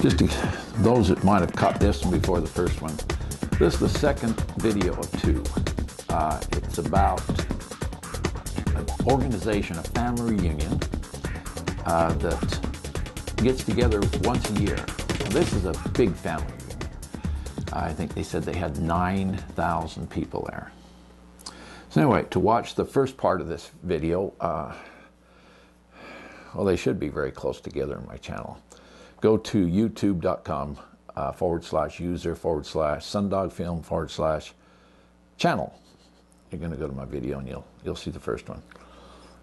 Just to those that might have caught this one before the first one, this is the second video of two. It's about an organization, a family reunion that gets together once a year. This is a big family reunion. I think they said they had 9,000 people there. So anyway, to watch the first part of this video, well, they should be very close together in my channel. Go to youtube.com /user/sundogfilm/channel. You're going to go to my video and you'll see the first one.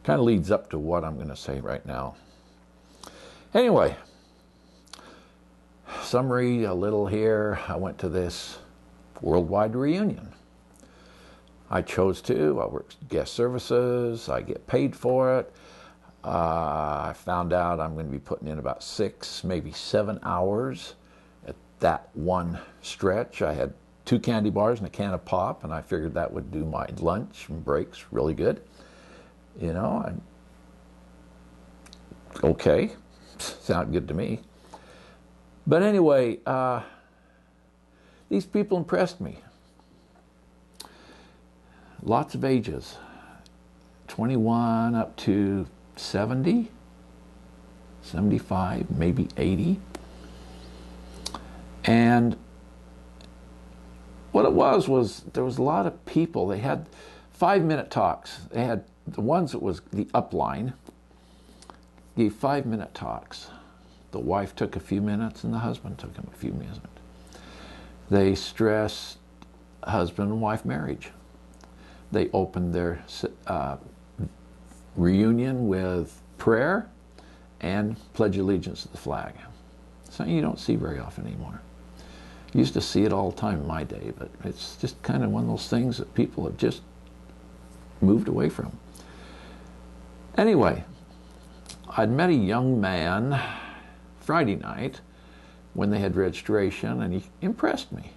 Kind of leads up to what I'm going to say right now. Anyway, summary a little here. I went to this worldwide reunion. I chose to. I work guest services. I get paid for it. I found out I'm going to be putting in about 6, maybe 7 hours at that one stretch. I had 2 candy bars and a can of pop, and I figured that would do my lunch and breaks really good. You know, okay, sounded good to me. But anyway, these people impressed me. Lots of ages, 21 up to 70, 75, maybe 80. And what it was there was a lot of people. They had 5-minute talks. They had the ones that was the upline, gave 5-minute talks. The wife took a few minutes and the husband took a few minutes. They stressed husband and wife marriage. They opened their reunion with prayer and pledge allegiance to the flag. Something you don't see very often anymore. You used to see it all the time in my day, but it's just kind of one of those things that people have just moved away from. Anyway, I'd met a young man Friday night when they had registration, and he impressed me.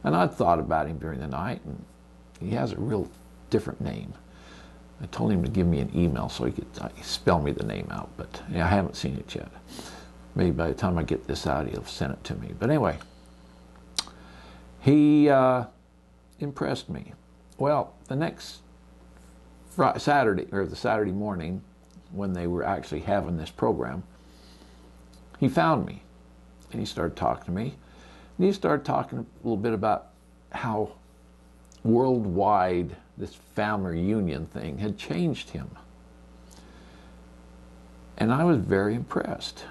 And I'd thought about him during the night, and he has a real different name. I told him to give me an email so he could spell me the name out, but yeah, I haven't seen it yet. Maybe by the time I get this out, he'll send it to me. But anyway, he impressed me. Well, the next Saturday, or the Saturday morning, when they were actually having this program, he found me, and he started talking to me. And he started talking a little bit about how worldwide this family reunion thing had changed him. And I was very impressed.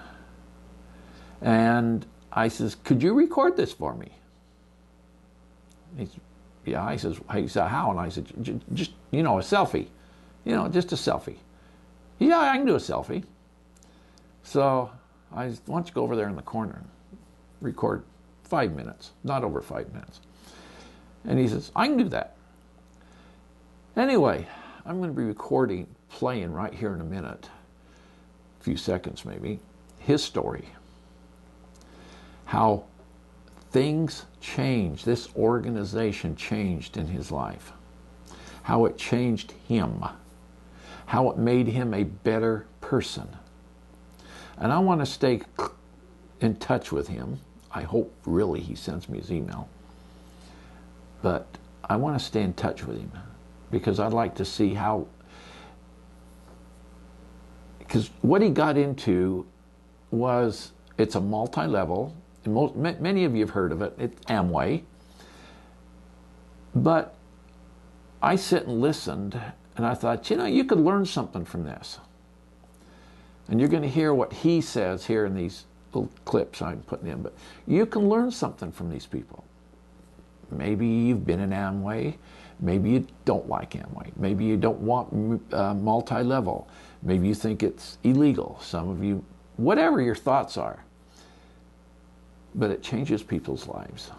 And I says, could you record this for me? He said, yeah. He says, how? And I said, just, you know, a selfie. You know, just a selfie. Yeah, I can do a selfie. So I said, why don't you go over there in the corner and record 5 minutes, not over 5 minutes. And he says, I can do that. Anyway, I'm going to be playing right here in a minute, a few seconds maybe, his story. How things changed, this organization changed in his life. How it changed him. How it made him a better person. And I want to stay in touch with him. I hope really he sends me his email. But I want to stay in touch with him because I'd like to see how, because what he got into was, it's a multi-level, and many of you have heard of it, it's Amway. But I sit and listened, and I thought, you know, you could learn something from this. And you're going to hear what he says here in these little clips I'm putting in, but you can learn something from these people. Maybe you've been in Amway. Maybe you don't like Amway. Maybe you don't want multi-level. Maybe you think it's illegal. Some of you, whatever your thoughts are. But it changes people's lives.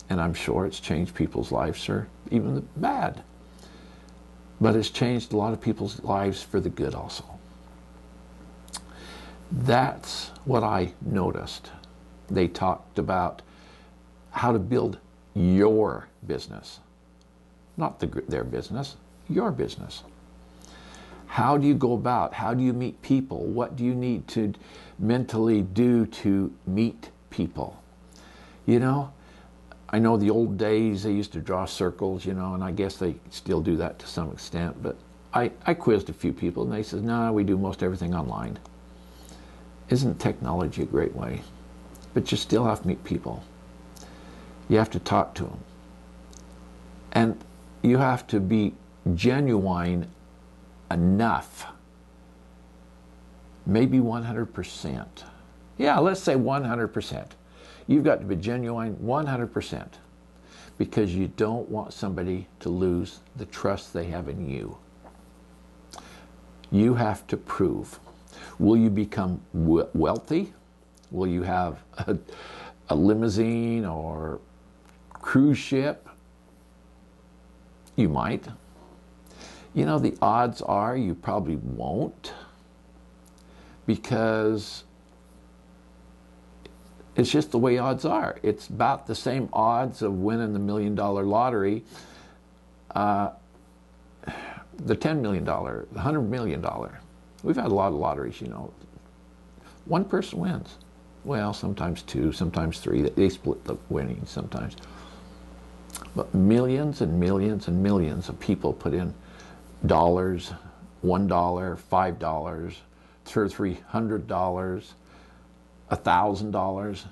And I'm sure it's changed people's lives for even the bad. But it's changed a lot of people's lives for the good also. That's what I noticed. They talked about how to build your business. Not their business, your business. How do you go about? How do you meet people? What do you need to mentally do to meet people? You know, I know the old days they used to draw circles, you know, and I guess they still do that to some extent, but I quizzed a few people and they said, no, we do most everything online. Isn't technology a great way? But you still have to meet people. You have to talk to them. And you have to be genuine enough. Maybe 100%. Yeah, let's say 100%. You've got to be genuine 100% because you don't want somebody to lose the trust they have in you. You have to prove. Will you become wealthy? Will you have a limousine or cruise ship? You might. You know, the odds are you probably won't, because it's just the way odds are. It's about the same odds of winning the $1 million lottery, the $10 million, the $100 million. We've had a lot of lotteries, you know. One person wins. Well, sometimes two, sometimes three. They split the winnings sometimes. But millions and millions and millions of people put in dollars, $1, $5, $300, $1,000.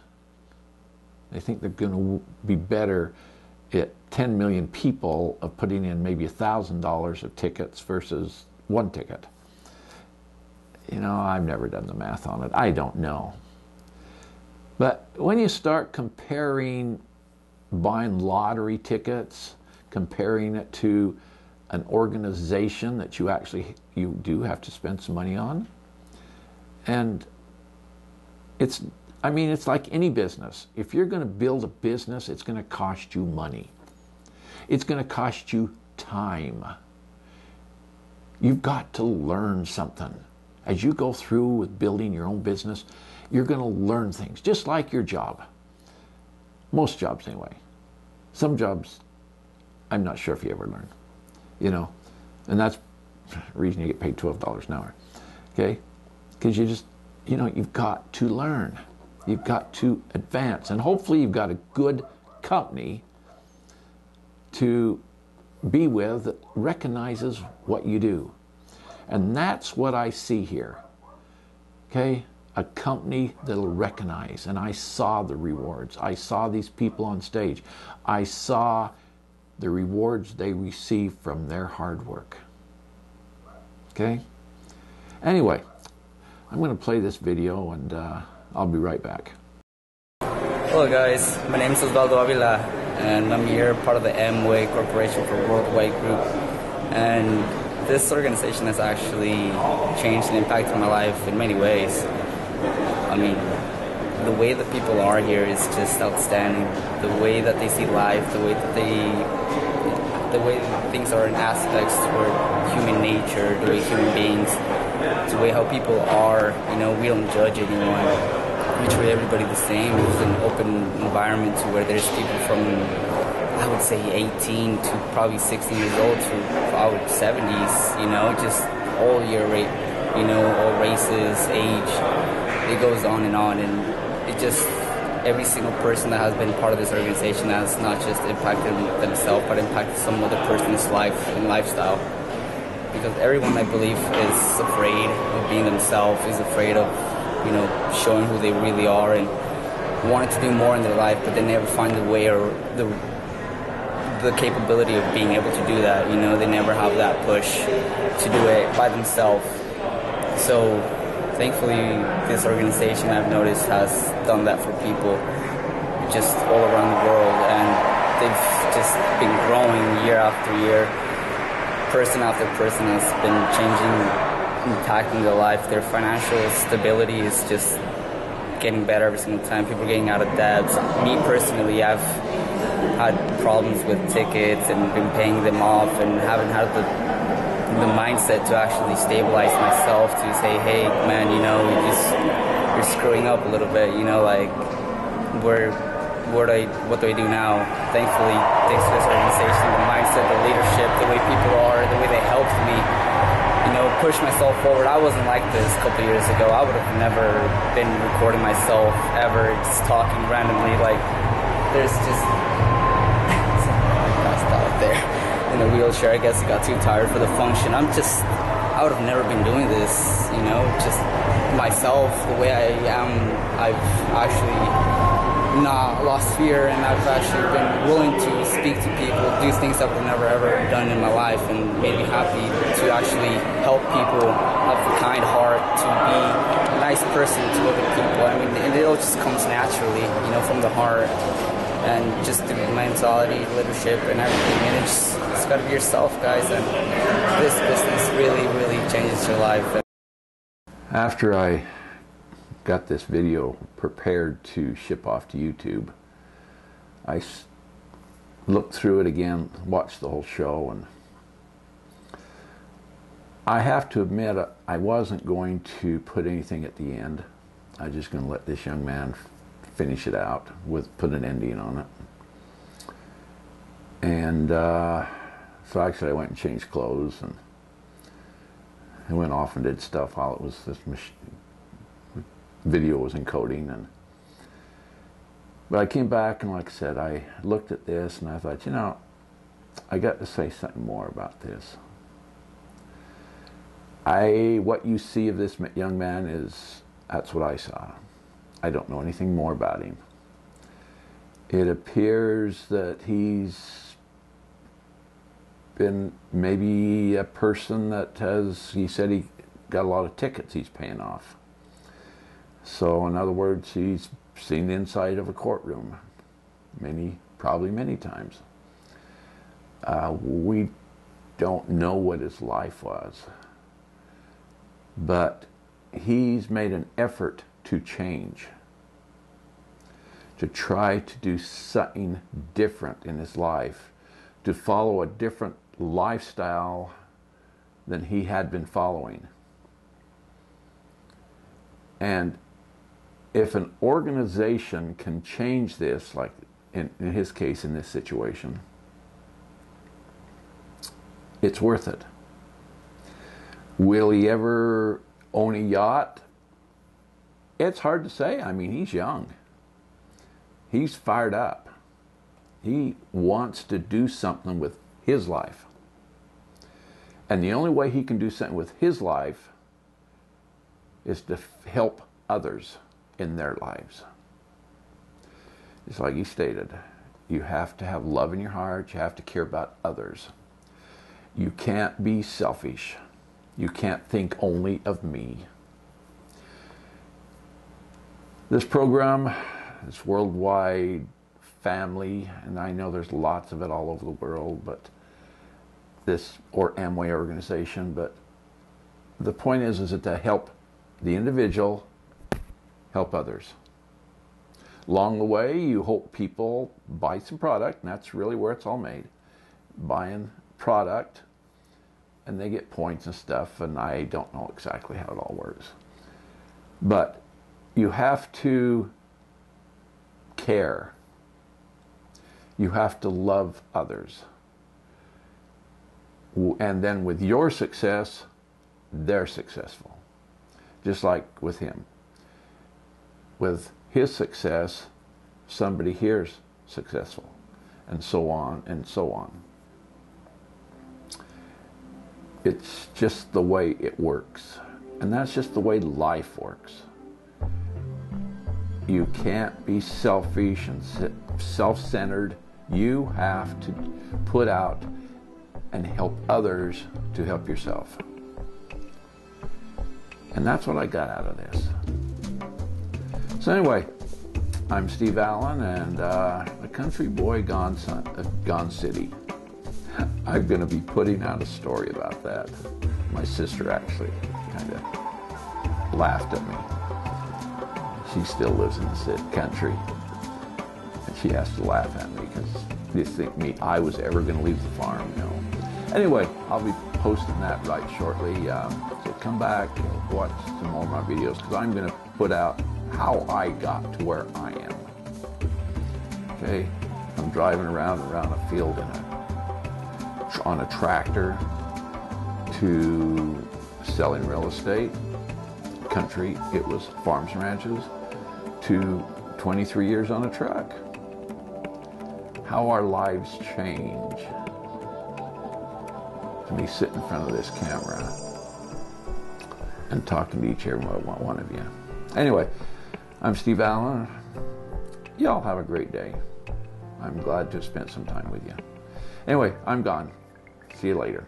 They think they're going to be better at 10 million people of putting in maybe $1,000 of tickets versus one ticket. You know, I've never done the math on it. I don't know. But when you start comparing buying lottery tickets, comparing it to an organization that you do have to spend some money on, and it's like any business. If you're going to build a business, it's going to cost you money. It's going to cost you time. You've got to learn something. As you go through with building your own business, you're going to learn things, just like your job. Most jobs anyway. Some jobs, I'm not sure if you ever learn, you know, and that's the reason you get paid $12 an hour, okay? Because you just, you know, you've got to learn. You've got to advance, and hopefully you've got a good company to be with that recognizes what you do. And that's what I see here, okay? A company that'll recognize, and I saw the rewards. I saw these people on stage. I saw the rewards they receive from their hard work, okay? Anyway, I'm going to play this video, and I'll be right back. Hello guys, my name is Osvaldo Avila, and I'm here part of the Amway Corporation for Worldwide Group. And this organization has actually changed and impacted my life in many ways. I mean, the way that people are here is just outstanding. The way that they see life, the way things are in aspects toward human nature, the way human beings, the way how people are. You know, we don't judge anyone. We treat everybody the same. It's an open environment to where there's people from, I would say, 18 to probably 60 years old to probably 70s. You know, just all year, you know, all races, age. It goes on, and it just, every single person that has been part of this organization has not just impacted themselves, but impacted some other person's life and lifestyle. Because everyone, I believe, is afraid of being themselves, is afraid of, you know, showing who they really are, and wanting to do more in their life, but they never find the way or the capability of being able to do that. You know, they never have that push to do it by themselves. So thankfully, this organization, I've noticed, has done that for people just all around the world, and they've just been growing year after year. Person after person has been changing, impacting their life. Their financial stability is just getting better every single time. People are getting out of debt. Me personally, I've had problems with tickets and been paying them off, and haven't had the mindset to actually stabilize myself, to say, hey man, you know, you're screwing up a little bit, you know, like what do I do now? Thankfully, thanks to this organization, the mindset, the leadership, the way people are, the way they helped me, you push myself forward. I wasn't like this a couple years ago. I would have never been recording myself ever, just talking randomly. Like, there's just passed out there in a wheelchair. I guess he got too tired for the function. I would have never been doing this, just myself, the way I am. I've actually not lost fear, and I've actually been willing to speak to people, do things I've never ever done in my life, and made me happy to actually help people, have a kind heart, to be a nice person to other people. I mean, and it all just comes naturally, from the heart, and just through mentality, leadership, and everything. And it's got to be yourself, guys, and this business really, really changes your life. After I got this video prepared to ship off to YouTube, I looked through it again, watched the whole show, and I have to admit I wasn't going to put anything at the end. I was just going to let this young man finish it out, put an ending on it. And so actually I went and changed clothes, and I went off and did stuff while it was this video was encoding. But I came back, and like I said, I looked at this and I thought, I got to say something more about this. What you see of this young man that's what I saw. I don't know anything more about him. It appears that he's been maybe a person that he said he got a lot of tickets he's paying off. So in other words, he's seen the inside of a courtroom probably many times. We don't know what his life was, but he's made an effort to change, to try to do something different in his life, to follow a different lifestyle than he had been following. And if an organization can change this, like in his case, in this situation, it's worth it. Will he ever own a yacht? It's hard to say. I mean, he's young. He's fired up. He wants to do something with his life. And the only way he can do something with his life is to help others in their lives. It's like he stated, you have to have love in your heart. You have to care about others. You can't be selfish. You can't think only of me. This program, this worldwide family, and I know there's lots of it all over the world, but Amway organization, but the point is that to help the individual help others. Along the way, you hope people buy some product, and that's really where it's all made. Buying product, and they get points and stuff, and I don't know exactly how it all works. But you have to care. You have to love others. And then with your success, they're successful. Just like with him. With his success, somebody here's successful, and so on and so on. It's just the way it works. And that's just the way life works. You can't be selfish and self-centered. You have to put out and help others to help yourself. And that's what I got out of this. So anyway, I'm Steve Allen, and the country boy gone city. I'm going to be putting out a story about that. My sister actually kind of laughed at me. She still lives in the country, and she has to laugh at me because they think I was ever going to leave the farm, Anyway, I'll be posting that right shortly. So come back and watch some more of my videos, because I'm going to put out how I got to where I am. Okay, I'm driving around a field on a tractor to selling real estate, country, it was farms and ranches, to 23 years on a truck. How our lives change. To me sitting in front of this camera and talking to each and every one of you. Anyway, I'm Steve Allen. Y'all have a great day. I'm glad to have spent some time with you. Anyway, I'm gone. See you later.